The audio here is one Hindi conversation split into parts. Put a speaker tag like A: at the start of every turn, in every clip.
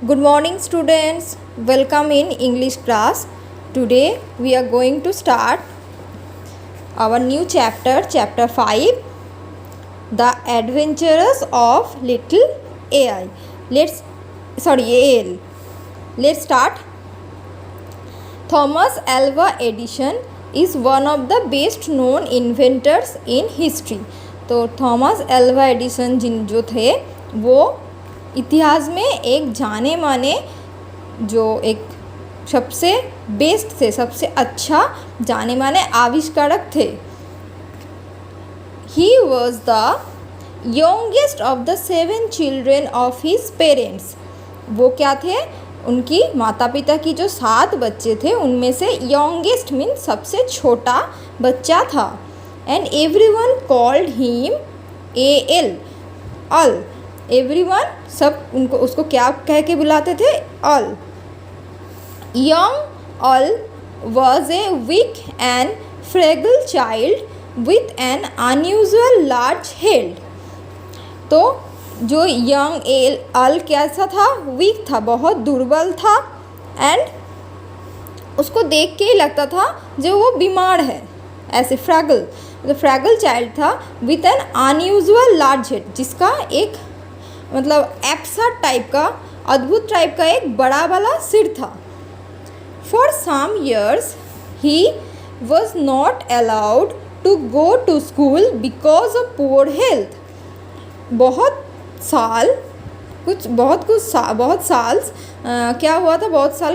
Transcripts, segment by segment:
A: Good morning, students. Welcome in English class. Today we are going to start our new chapter, chapter 5, The Adventures of Little AI. AL. Let's start. Thomas Alva Edison is one of the best known inventors in history. तो थॉमस एल्वा एडिसन जो थे वो इतिहास में एक जाने माने जो एक सबसे बेस्ट थे, सबसे अच्छा जाने माने आविष्कारक थे. He was the youngest of the 7 children of his parents. वो क्या थे? उनकी माता पिता की जो 7 बच्चे थे उनमें से यंगेस्ट मीन सबसे छोटा बच्चा था. And everyone called him AL. Al. Everyone सब उनको उसको क्या कह के बुलाते थे? Al. Young Al was a weak and fragile child with an unusual large head. तो जो यंग अल कैसा था? वीक था, बहुत दुर्बल था. एंड उसको देख के ही लगता था जो वो बीमार है. ऐसे फ्रैगल चाइल्ड था with an unusual large head, जिसका एक मतलब एप्सा टाइप का, अद्भुत टाइप का एक बड़ा वाला सिर था. For some years he was not allowed to go to school because of poor health. बहुत साल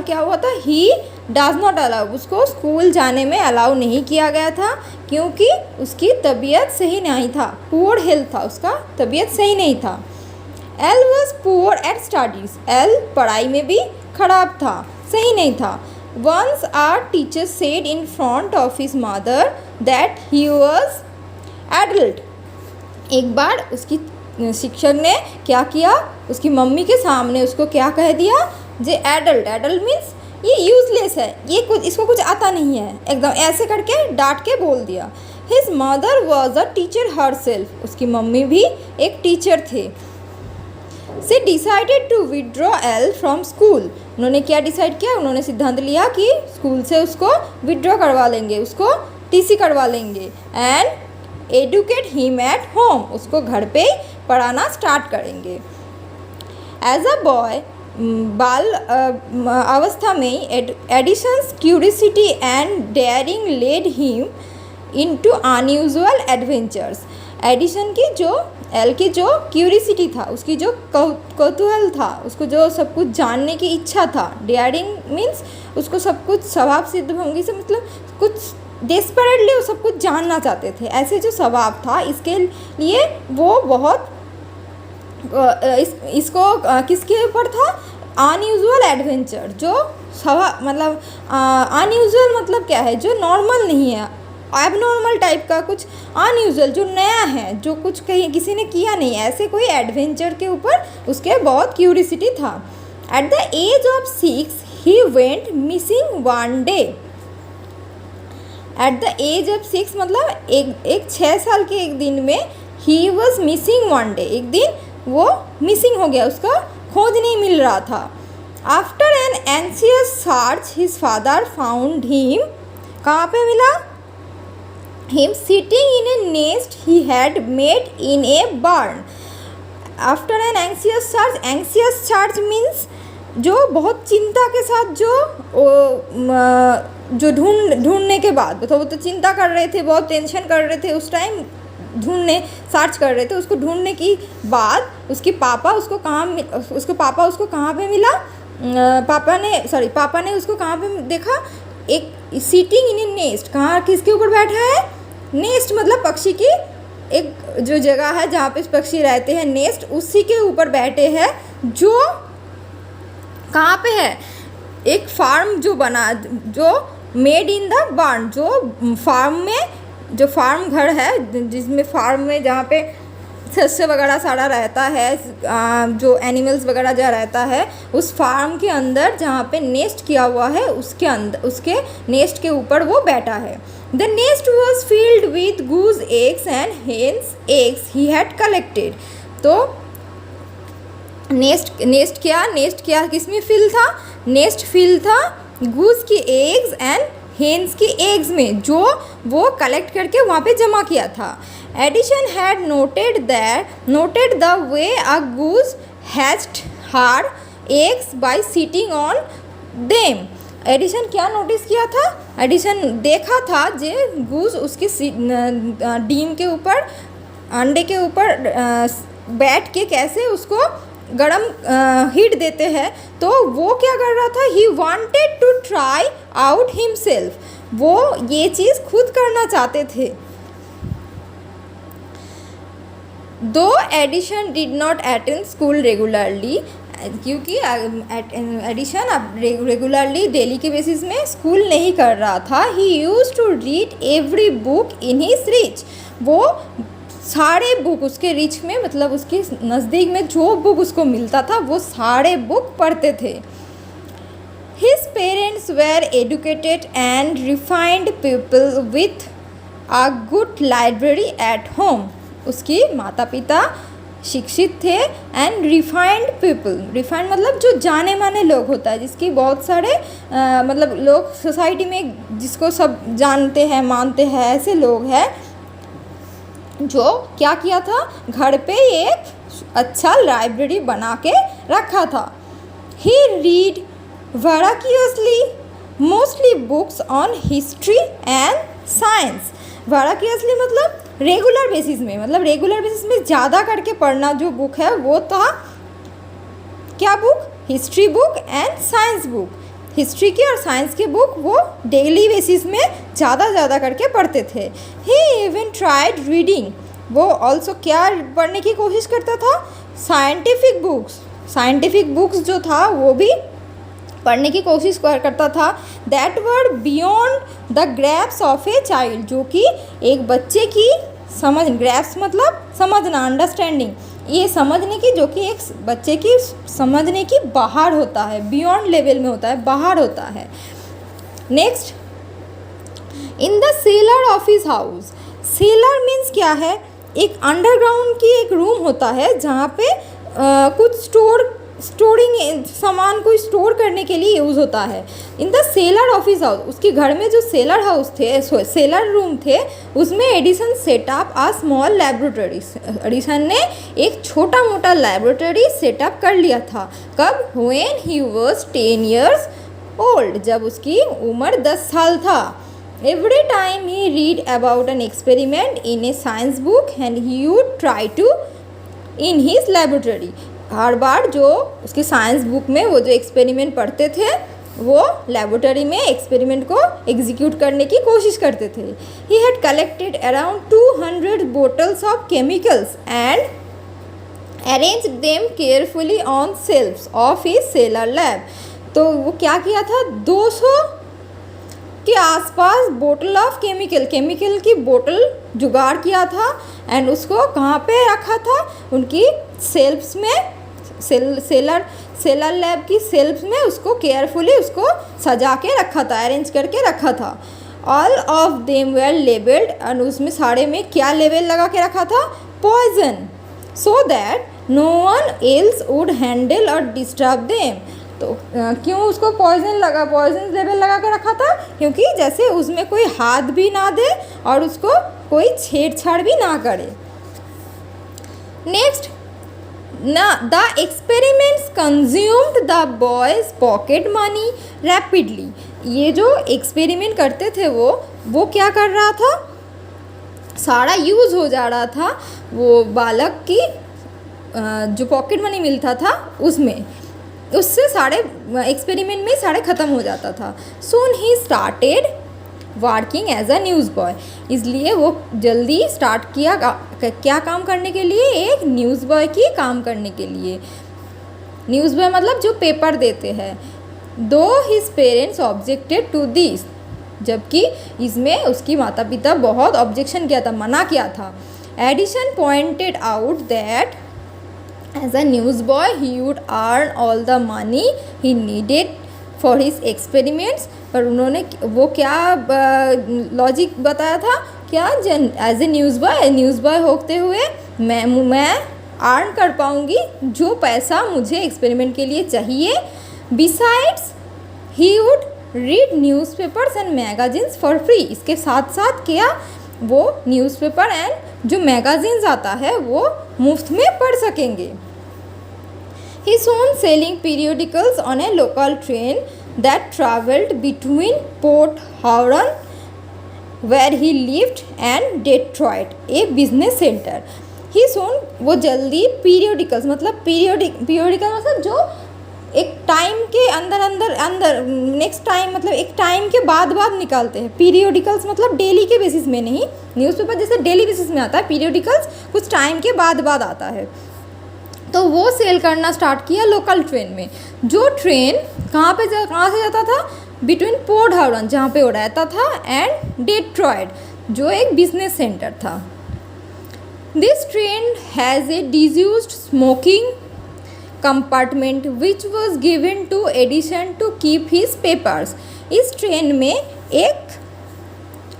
A: क्या हुआ था? ही डज नॉट अलाउ, उसको स्कूल जाने में अलाउ नहीं किया गया था क्योंकि उसकी तबीयत सही नहीं था. पुअर हेल्थ था, उसका तबीयत सही नहीं था. Al was poor at studies. Al पढ़ाई में भी खराब था, सही नहीं था. Once our teacher said in front of his mother that he was addled. एक बार उसकी शिक्षक ने क्या किया? उसकी मम्मी के सामने उसको क्या कह दिया? जे एडल्ट मीन्स ये यूजलेस है, ये इसको कुछ आता नहीं है, एकदम ऐसे करके डांट के बोल दिया. His mother was a teacher herself. उसकी मम्मी भी एक टीचर थे. She decided to withdraw Al from school. उन्होंने क्या डिसाइड किया? उन्होंने सिद्धांत लिया कि स्कूल से उसको विड्रॉ करवा लेंगे, उसको TC करवा लेंगे. And educate him at home. उसको घर पे पढ़ाना स्टार्ट करेंगे. एज अ बॉय, बाल अवस्था में Edison's curiosity and daring led him into unusual adventures. Edison की जो क्यूरियोसिटी था, उसकी जो कौतूहल था, उसको जो सब कुछ जानने की इच्छा था. डेयरिंग मीन्स उसको सब कुछ स्वभाव सिद्ध भंगी से, मतलब कुछ डेस्परेटली वो सब कुछ जानना चाहते थे. ऐसे जो स्वभाव था, इसके लिए वो बहुत इसको किसके ऊपर था? Unusual adventure. जो मतलब अनयूजुअल मतलब क्या है? जो नॉर्मल नहीं है, एबनॉर्मल टाइप का, कुछ अनयूजुअल जो नया है, जो कुछ कहीं किसी ने किया नहीं, ऐसे कोई एडवेंचर के ऊपर उसके बहुत क्यूरियोसिटी था. At the age of 6 he went missing one day. At the age of 6 मतलब एक 6 साल के एक दिन में he was missing one day. एक दिन वो मिसिंग हो गया, उसका खोज नहीं मिल रहा था. After an anxious search his father found him. कहाँ पे मिला? Him sitting in a nest he had made in a barn. After an anxious search means जो बहुत चिंता के साथ जो ढूंढने के बाद, तो वो तो चिंता कर रहे थे, बहुत टेंशन कर रहे थे उस टाइम, सर्च कर रहे थे. उसको ढूंढने की बाद उसके पापा उसको कहाँ पे मिला? पापा ने उसको कहाँ पे देखा? एक सीटिंग इन ए नेस्ट. कहाँ, किसके ऊपर बैठा है? नेस्ट मतलब पक्षी की एक जो जगह है जहाँ पे पक्षी रहते हैं, नेस्ट, उसी के ऊपर बैठे हैं. जो कहाँ पे है? एक फार्म जो मेड इन द बार्न. जो फार्म घर है, जिसमें फार्म में जहाँ पे शस्य वगैरह सारा रहता है, जो एनिमल्स वगैरह जहाँ रहता है, उस फार्म के अंदर जहाँ पे नेस्ट किया हुआ है, उसके अंदर, उसके नेस्ट के ऊपर वो बैठा है. The nest was filled with goose eggs and hens eggs he had collected. तो नेस्ट क्या किसमें फिल था? नेस्ट फिल था गूस की एग्स एंड हेन्स की एग्स में, जो वो कलेक्ट करके वहाँ पे जमा किया था। Edison had noted the way a goose hatched her eggs by sitting on them. Edison क्या नोटिस किया था? एडिशन देखा था जे गूस उसके डीम के ऊपर, अंडे के ऊपर बैठ के कैसे उसको गरम हीट देते हैं। तो वो क्या कर रहा था? He wanted to try out himself, वो ये चीज़ खुद करना चाहते थे। दो Edison did not attend school regularly, क्योंकि एडिशन अब रेगुलरली डेली के बेसिस में स्कूल नहीं कर रहा था। He use to read every book in his reach, वो सारे बुक उसके रिच में, मतलब उसके नज़दीक में जो बुक उसको मिलता था वो सारे बुक पढ़ते थे। His parents were educated and refined people with a good library at home, उसकी माता पिता शिक्षित थे एंड रिफाइंड पीपल, रिफाइंड मतलब जो जाने माने लोग होता है, जिसकी बहुत सारे मतलब लोग सोसाइटी में जिसको सब जानते हैं मानते हैं, ऐसे लोग हैं जो क्या किया था? घर पे एक अच्छा लाइब्रेरी बना के रखा था। He read voraciously mostly books on history and science. Voraciously मतलब रेगुलर बेसिस में, मतलब रेगुलर बेसिस में ज़्यादा करके पढ़ना जो बुक है वो था क्या book? History book and science book. History की और साइंस की बुक वो डेली बेसिस में ज़्यादा करके पढ़ते थे। ही इवन ट्राइड रीडिंग, वो ऑल्सो क्या पढ़ने की कोशिश करता था? साइंटिफिक बुक्स, साइंटिफिक बुक्स जो था वो भी पढ़ने की कोशिश करता था। That were beyond the grasps of a child, जो कि एक बच्चे की समझ, ग्रैप्स मतलब समझना, अंडरस्टैंडिंग, ये समझने की जो कि एक बच्चे की समझने की बाहर होता है, बियॉन्ड लेवल में होता है, बाहर होता है। Next, in the seller of his house. Seller means क्या है? एक अंडरग्राउंड की एक रूम होता है जहाँ पे कुछ स्टोरिंग सामान को स्टोर करने के लिए यूज़ होता है। In the seller of his house, उसके घर में जो सेलर हाउस थे, सेलर रूम थे, उसमें एडिसन सेटअप आ स्मॉल लेबोरेटरी, एडिसन ने एक छोटा मोटा लेबोरेटरी सेटअप कर लिया था। कब? When he was 10 years old, जब उसकी उम्र 10 साल था। Every time he read about an experiment in a science book and he would try to in his laboratory, हर बार जो उसकी साइंस बुक में वो जो एक्सपेरिमेंट पढ़ते थे वो लेबोरेटरी में एक्सपेरिमेंट को एग्जीक्यूट करने की कोशिश करते थे। He had collected around 200 bottles of chemicals and arrange them carefully on shelves of his cellar lab. तो वो क्या किया था? 200 के आसपास बोतल ऑफ केमिकल की बोतल जुगाड़ किया था एंड उसको कहाँ पे रखा था? उनकी सेल्फ्स में, सेलर लैब की सेल्फ में उसको केयरफुली उसको सजा के रखा था, अरेंज करके रखा था। All of them were labelled, and उसमें सारे में क्या लेबल लगा के रखा था? Poison, so that no one else would handle और डिस्टर्ब देम। तो क्यों उसको पॉइजन लेबल लगा के रखा था? क्योंकि जैसे उसमें कोई हाथ भी ना दे और उसको कोई छेड़छाड़ भी ना करे। Next, the experiments consumed the boys pocket money rapidly. ये जो एक्सपेरिमेंट करते थे वो क्या कर रहा था? सारा यूज़ हो जा रहा था वो बालक की जो पॉकेट मनी मिलता था उसमें, उससे सारे एक्सपेरिमेंट में सारे ख़त्म हो जाता था। Soon he started working as a news boy, इसलिए वो जल्दी स्टार्ट किया क्या काम करने के लिए? एक न्यूज़ बॉय की काम करने के लिए। न्यूज़ बॉय मतलब जो पेपर देते हैं। Though his parents objected to this, जबकि इसमें उसकी माता पिता बहुत ऑब्जेक्शन किया था, मना किया था। Edison pointed out that as a news boy he would earn all the money he needed for his experiments, पर उन्होंने वो क्या लॉजिक बताया था? क्या एज ए न्यूज़ बॉय होते हुए मैं अर्न कर पाऊँगी जो पैसा मुझे एक्सपेरिमेंट के लिए चाहिए। Besides he would read newspapers and magazines for free. इसके साथ साथ क्या वो न्यूज़पेपर एंड जो मैगजीन्स आता है वो मुफ्त में पढ़ सकेंगे। He soon selling periodicals on a local train that travelled between Port Huron, where he lived, and Detroit, a business center. He soon वो जल्दी periodicals मतलब periodical मतलब जो एक टाइम के अंदर नेक्स्ट टाइम मतलब एक टाइम के बाद निकालते हैं। पीरियोडिकल्स मतलब डेली के बेसिस में नहीं, न्यूज़पेपर जैसे डेली बेसिस में आता है, पीरियोडिकल्स कुछ टाइम के बाद आता है। तो वो सेल करना स्टार्ट किया लोकल ट्रेन में। जो ट्रेन कहाँ से जाता था? बिटवीन पोर्ट हाउरन जहाँ पे वो रहता था एंड डेट्रॉयट जो एक बिजनेस सेंटर था। This train has a disused smoking compartment which was given to Edison to keep his papers. इस ट्रेन में एक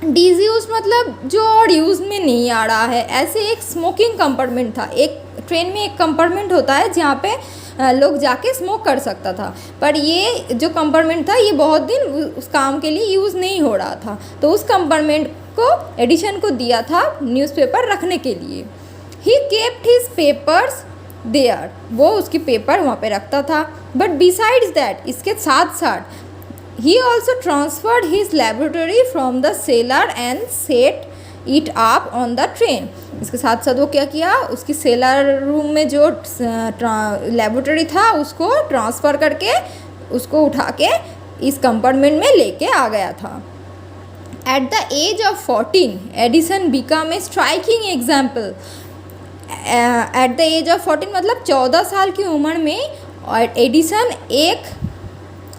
A: डिस्यूज मतलब जो और यूज़ में नहीं आ रहा है, ऐसे एक स्मोकिंग कंपार्टमेंट था। एक ट्रेन में एक कंपार्टमेंट होता है जहाँ पे लोग जाके स्मोक कर सकता था, पर ये जो कंपार्टमेंट था ये बहुत दिन उस काम के लिए यूज़ नहीं हो रहा था, तो उस कंपार्टमेंट को एडिशन को दिया था न्यूज़पेपर रखने के लिए। He kept his papers there, वो उसकी पेपर वहाँ पे रखता था। बट बिसाइड्स दैट, इसके साथ साथ he also transferred his laboratory from the cellar and set it up on the train. इसके साथ साथ वो क्या किया, उसकी सेलर रूम में जो लेबोरेटरी था उसको ट्रांसफ़र करके उसको उठा के इस कंपार्टमेंट में लेके आ गया था। At the age of 14, Edison became a striking example. At the age of 14 मतलब 14 साल की उम्र में एडिसन एक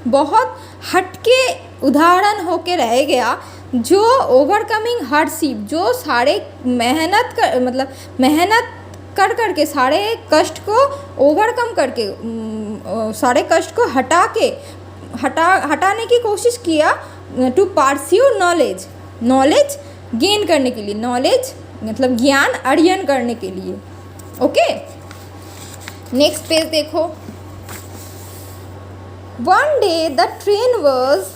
A: बहुत हटके उदाहरण होके रह गया जो ओवरकमिंग हार्डशिप, जो सारे मेहनत कर के सारे कष्ट को ओवरकम करके सारे कष्ट को हटाने की कोशिश किया टू परस्यू नॉलेज गेन करने के लिए, नॉलेज मतलब ज्ञान अर्जन करने के लिए। ओके, नेक्स्ट पेज देखो। One day the train was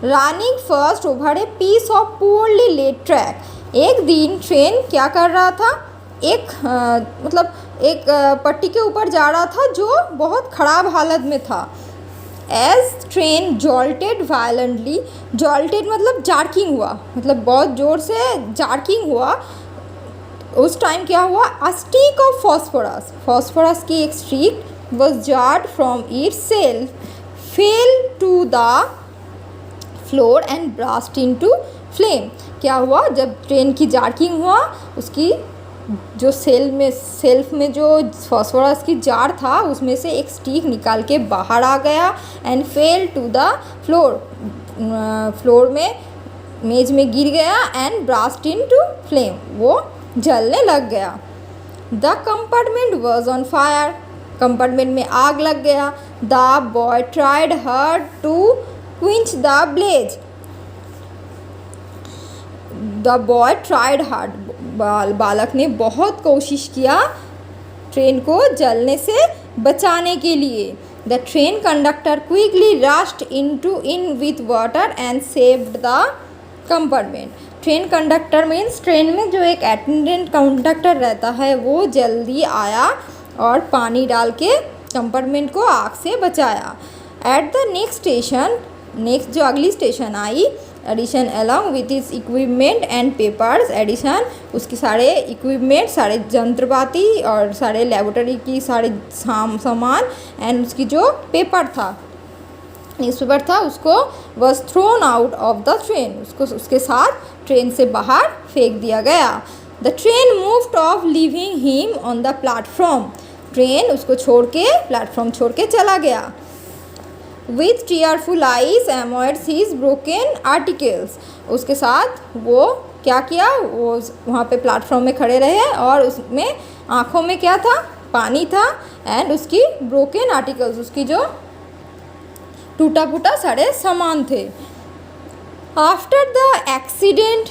A: running fast over a piece of poorly laid track. एक दिन ट्रेन क्या कर रहा था, एक पट्टी के ऊपर जा रहा था जो बहुत ख़राब हालत में था। As train jolted violently, jolted मतलब जार्किंग हुआ, मतलब बहुत ज़ोर से जार्किंग हुआ। उस टाइम क्या हुआ, a streak of phosphorus की एक streak was jarred from its self, fell to the floor and burst into flame. क्या हुआ, जब ट्रेन की जार्किंग हुआ उसकी जो सेल्फ में जो फॉस्फोरस की जार था उसमें से एक स्टिक निकाल के बाहर आ गया and fell to the floor में मेज में गिर गया एंड ब्रास्ट इनटू फ्लेम, वो जलने लग गया। The compartment was on fire, compartment में आग लग गया। The boy tried hard to quench the blaze, the boy tried hard, बालक ने बहुत कोशिश किया ट्रेन को जलने से बचाने के लिए। The train conductor quickly rushed in with water and saved the compartment. Train conductor means train में जो एक अटेंडेंट कंडक्टर रहता है वो जल्दी आया और पानी डाल के कंपार्टमेंट को आग से बचाया। एट द नेक्स्ट जो अगली स्टेशन आई, Edison along with his equipment and papers, Edison उसके सारे इक्विपमेंट, सारे यंत्रपाति और सारे लेबोरेटरी की सारे सामान एंड उसकी जो पेपर था, न्यूज़पेपर था, उसको was thrown out of the train, उसके साथ ट्रेन से बाहर फेंक दिया गया। The train moved off leaving him on the platform, train उसको छोड़ के प्लेटफॉर्म छोड़ के चला गया। With tearful eyes amidst his broken articles, उसके साथ वो क्या किया, वो वहाँ पे प्लेटफॉर्म में खड़े रहे और उसमें आँखों में क्या था, पानी था एंड उसकी ब्रोकन आर्टिकल्स, उसकी जो टूटा फूटा सारे सामान थे। After the accident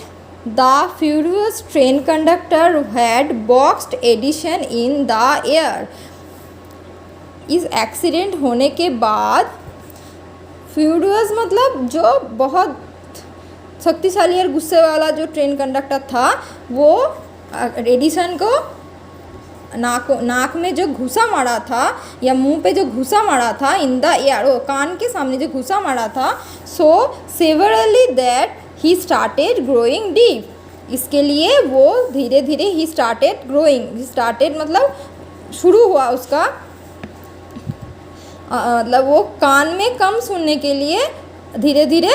A: the furious train conductor had boxed Edison in the air. इस एक्सीडेंट होने के बाद फ्यूरियस मतलब जो बहुत शक्तिशाली और गुस्से वाला जो ट्रेन कंडक्टर था, वो एडिसन को नाक में जो घुसा मारा था या मुंह पे जो घुसा मारा था, इन द एयर, वो कान के सामने जो घुसा मारा था, so severely that he started growing deaf. इसके लिए वो धीरे धीरे ही स्टार्टेड ग्रोइंग, स्टार्टेड मतलब शुरू हुआ उसका, मतलब वो कान में कम सुनने के लिए धीरे धीरे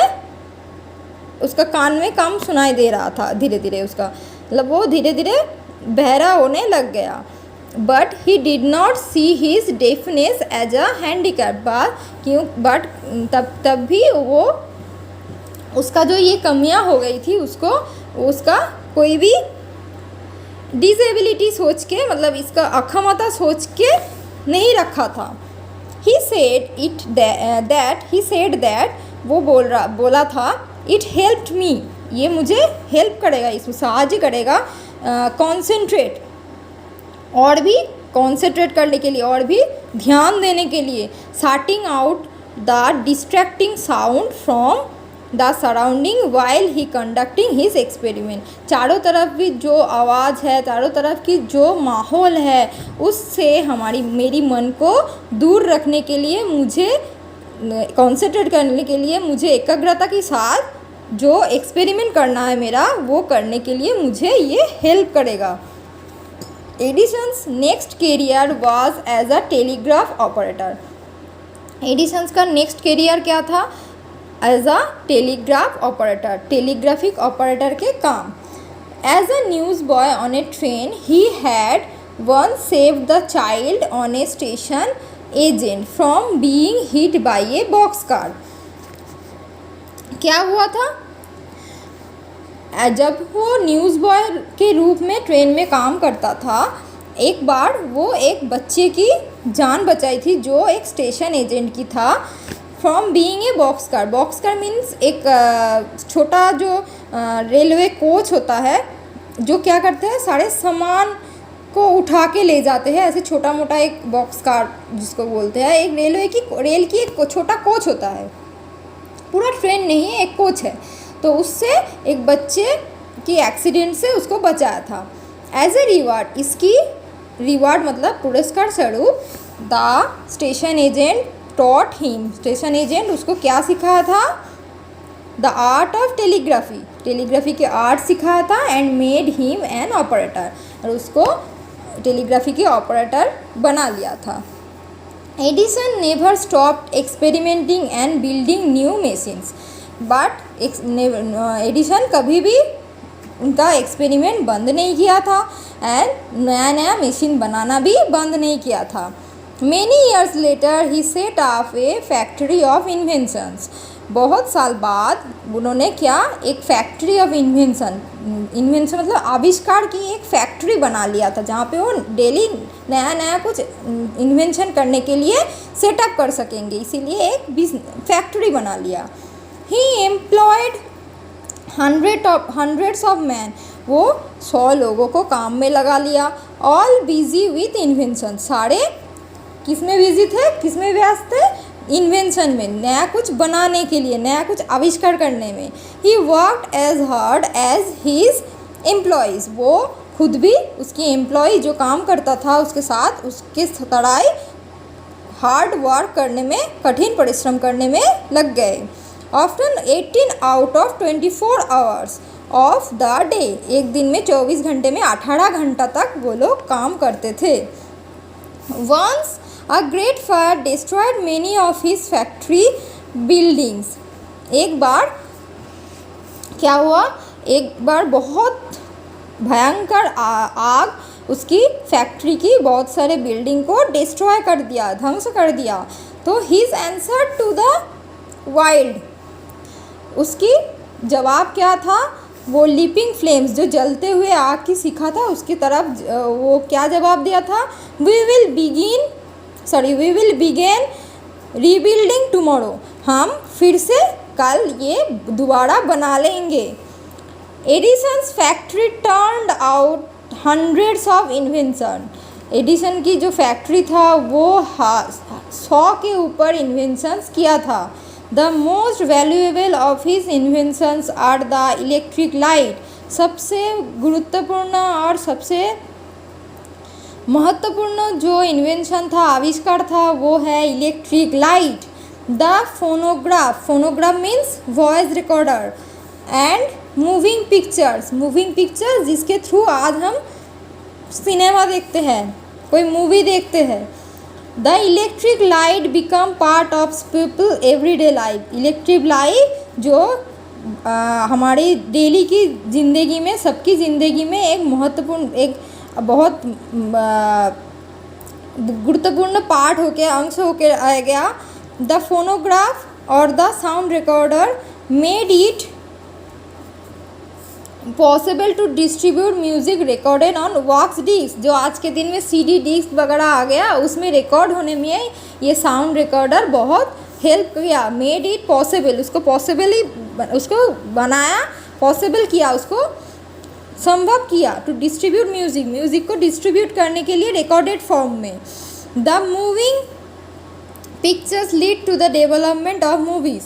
A: उसका कान में कम सुनाई दे रहा था, धीरे धीरे उसका मतलब वो धीरे धीरे बहरा होने लग गया। But he did not see his deafness as a handicap. But तब भी वो उसका जो ये कमियां हो गई थी, उसको उसका कोई भी डिसेबिलिटी सोच के, मतलब इसका अक्षमता सोच के नहीं रखा था। ही सेड दैट वो बोला था, इट हेल्प्ड मी, ये मुझे हेल्प करेगा, इसमें साहाय्य करेगा कॉन्सेंट्रेट, और भी कॉन्सेंट्रेट करने के लिए, और भी ध्यान देने के लिए, shorting out the distracting sound from the surrounding while he conducting his experiment. चारों तरफ भी जो आवाज़ है, चारों तरफ की जो माहौल है, उससे मेरी मन को दूर रखने के लिए, मुझे कॉन्सेंट्रेट करने के लिए, मुझे एकाग्रता के साथ जो एक्सपेरिमेंट करना है मेरा, वो करने के लिए मुझे ये हेल्प करेगा। Edison's next career was as a telegraph operator. Edison's का नेक्स्ट कैरियर क्या था? As a telegraph operator, telegraphic operator के काम। As a news boy on a train he had once saved the child on a station agent from being hit by a boxcar। क्या हुआ था? जब वो न्यूज़ बॉय के रूप में ट्रेन में काम करता था, एक बार वो एक बच्चे की जान बचाई थी जो एक स्टेशन एजेंट की था, from being a boxcar. Boxcar means एक छोटा जो रेलवे कोच होता है, जो क्या करते हैं, सारे सामान को उठा के ले जाते हैं, ऐसे छोटा मोटा एक बॉक्स कार जिसको बोलते हैं। एक रेल की एक छोटा कोच होता है, पूरा ट्रेन नहीं है, एक कोच है। तो उससे एक बच्चे की एक्सीडेंट से उसको बचाया था। एज ए रिवार्ड, इसकी रिवार्ड मतलब पुरस्कार स्वरूप, the station agent taught him, station agent उसको क्या सिखाया था? The art of telegraphy, telegraphy के आर्ट सिखाया था। And made him an operator, और उसको टेलीग्राफी के ऑपरेटर बना लिया था। Edison never stopped experimenting and building new machines. But Edison कभी भी उनका एक्सपेरिमेंट बंद नहीं किया था, एंड नया नया मशीन बनाना भी बंद नहीं किया था। Many years later he set up a factory of inventions। बहुत साल बाद उन्होंने क्या, एक फैक्ट्री ऑफ इन्वेंशन मतलब आविष्कार की एक फैक्ट्री बना लिया था, जहाँ पे वो डेली नया नया कुछ इन्वेंशन करने के लिए सेटअप कर सकेंगे, इसीलिए एक फैक्ट्री बना लिया। ही एम्प्लॉयड हंड्रेड्स ऑफ मैन, वो 100 लोगों को काम में लगा लिया। ऑल बिजी विथ इन्वेंशन, सारे किस में बिजी थे, किस में व्यस्त थे? इन्वेंशन में, नया कुछ बनाने के लिए, नया कुछ आविष्कार करने में। He worked as hard as his employees, वो खुद भी, उसकी एम्प्लॉय जो काम करता था उसके साथ, उसके तरह हार्ड वर्क करने में, कठिन परिश्रम करने में लग गए। Often 18 out of 24 hours of the day, एक दिन में 24 घंटे में 18 घंटा तक वो लोग काम करते थे। Once A great fire destroyed many of his factory buildings। एक बार क्या हुआ, एक बार बहुत भयंकर आग उसकी फैक्ट्री की बहुत सारे बिल्डिंग को डिस्ट्रॉय कर दिया, ध्वंस कर दिया। तो his answer to the wild, उसकी जवाब क्या था? वो लीपिंग फ्लेम्स, जो जलते हुए आग की शिखा था, उसकी तरफ वो क्या जवाब दिया था? We will begin rebuilding tomorrow, हम फिर से कल ये दोबारा बना लेंगे। Edison's factory turned out hundreds of invention. Edison की जो फैक्ट्री था वो 100 के ऊपर इन्वेंशंस किया था। The most valuable of his inventions are the electric light. सबसे गुरुत्वपूर्ण और सबसे महत्वपूर्ण जो इन्वेंशन था, आविष्कार था, वो है electric light. The phonograph, phonograph means voice recorder, and moving pictures, moving pictures जिसके थ्रू आज हम सिनेमा देखते हैं, कोई मूवी देखते हैं। The electric light become part of people everyday life. Electric light जो हमारी डेली की ज़िंदगी में, सबकी ज़िंदगी में एक महत्वपूर्ण, एक बहुत गुरुत्वपूर्ण पार्ट होके, अंश होके आ गया। द फोनोग्राफ और the sound recorder made it possible to distribute music recorded on wax disc. जो आज के दिन में CD डिस्क वगैरह आ गया, उसमें रिकॉर्ड होने में ये साउंड रिकॉर्डर बहुत हेल्प किया। मेड इट पॉसिबल, उसको पॉसिबली, उसको बनाया, पॉसिबल किया, उसको संभव किया। टू डिस्ट्रीब्यूट म्यूज़िक, म्यूज़िक को डिस्ट्रीब्यूट करने के लिए रिकॉर्डेड फॉर्म में। The moving pictures lead to the development of movies.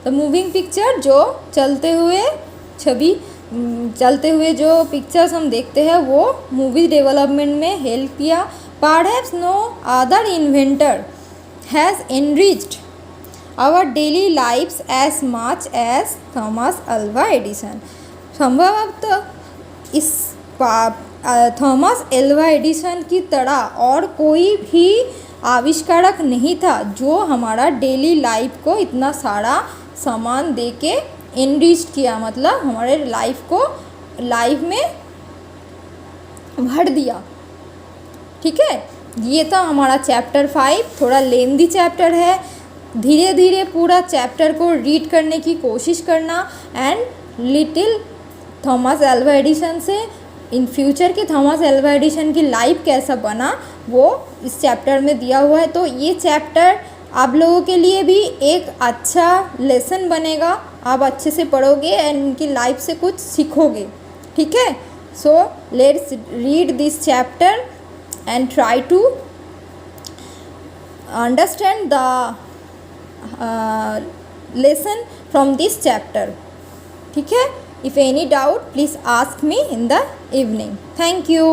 A: The moving picture जो चलते हुए छवि, चलते हुए जो पिक्चर्स हम देखते हैं वो मूवी डेवलपमेंट में हेल्प किया। Perhaps no other inventor has enriched our daily lifes as much as Thomas Alva Edison. संभवतः इस थॉमस एल्वा एडिसन की तरह और कोई भी आविष्कारक नहीं था जो हमारा डेली लाइफ को इतना सारा सामान दे के एनरिच किया, मतलब हमारे लाइफ में भर दिया। ठीक है, ये था हमारा चैप्टर 5। थोड़ा लेंदी चैप्टर है, धीरे धीरे पूरा चैप्टर को रीड करने की कोशिश करना। And little Thomas Alva Edison से इन फ्यूचर के थॉमस एल्वा एडिसन की लाइफ कैसा बना वो इस चैप्टर में दिया हुआ है। तो ये चैप्टर आप लोगों के लिए भी एक अच्छा लेसन बनेगा। आप अच्छे से पढ़ोगे एंड उनकी लाइफ से कुछ सीखोगे। ठीक है, so let's read this chapter and try to understand the lesson from this chapter. ठीक है, if any doubt please ask me in the evening. Thank you.